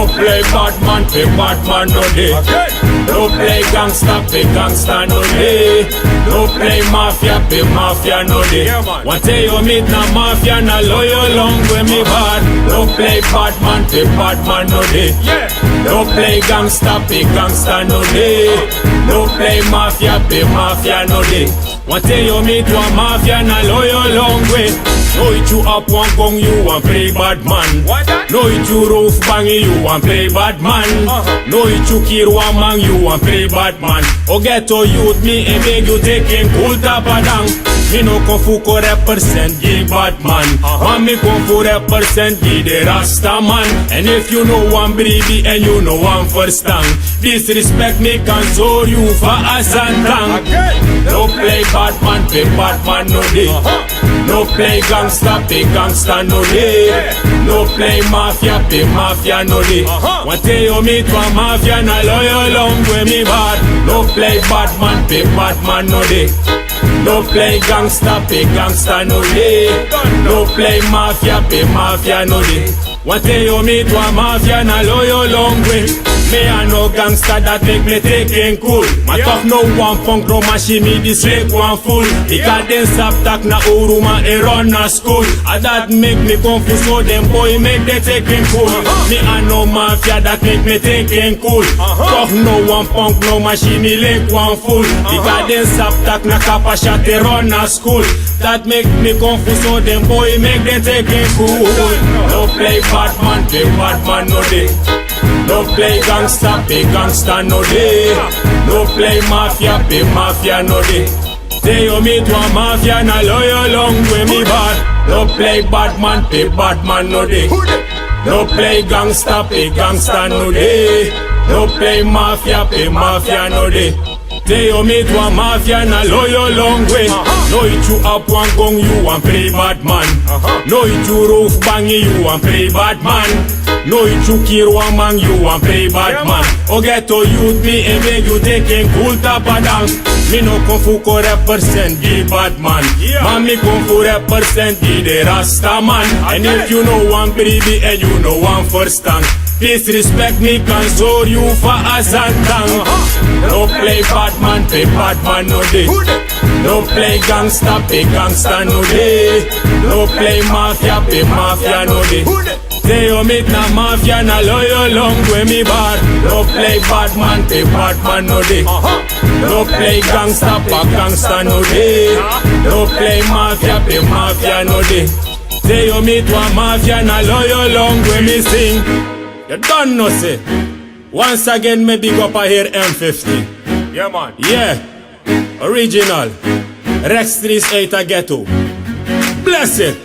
No play Batman, pe Batman no day. No play gangsta, pe gangsta no day. No play mafia, pe mafia no day. One day you meet na mafia, na loyal long with me bad. No play Batman, pe Batman no day. No play gangsta, pe gangsta no day. No play mafia, pe mafia no day. One day you meet one mafia, na loyal long way. No it you up one gong, you want play bad man. No it you roof bangy, you want play bad man. No it you kill one man, you want play bad man. O ghetto youth me and make you taking cool tapadang. Me no come for represent the bad man. Man me come for represent the Rasta man. And if you know one baby and you know one first tongue, disrespect me can show you for a santang. No play Batman, pe Batman no day. No play gangsta, pe gangsta no day. No play mafia, pe mafia no day. One day you meet one mafia, na loyal long with me bad. No play Batman, pe Batman no day. No play gangsta, pe gangsta no day. No play mafia, pe mafia no day. One day you meet one mafia, na loyal long way. Me a no gangsta that make me taking cool. Ma talk no one punk no machine me this rake one fool. Ika den sap tak na uruma e run na school. A that make me confused so them boy make they taking cool. Me a no mafia that make me thinking cool. Talk no one punk no machine me lake one fool. Ika den sap tak na kapa shot e run na school. That make me confused so them boy make they taking cool. No play Batman, pe Batman no day. No play gangsta, pe gangsta no day. No play mafia, pe mafia no day. Say you meet one mafia, na loyal long with me bad. No play Batman, pe Batman no day. No play gangsta, pe gangsta no day. No play mafia, pe mafia no day. Say you meet one mafia, na loyal long way. No it you up one gong, you want play Batman. No it you roof bangy, you want play Batman. No it you kill one man, you want play Batman. O ghetto youth me and make you taking cool tapadang. Me no come for represent the Batman. Man me come for represent the Rasta man. And if you know one baby and you know one first tongue, disrespect me can show you for a santang. No play Batman, pe Batman no day. No play gangsta, pe gangsta no day. No play mafia, pe mafia no day. Say you meet na mafia, na loyal long with me bad. No play Batman, pe Batman no day. No play gangsta, pa gangsta no day. No play mafia, pe mafia no day. Say you meet one mafia, na loyal long with me sing. You don't know say. Once again me big up a here M50. Yeah, man. Yeah. Original. Rex 38 a ghetto. Bless it.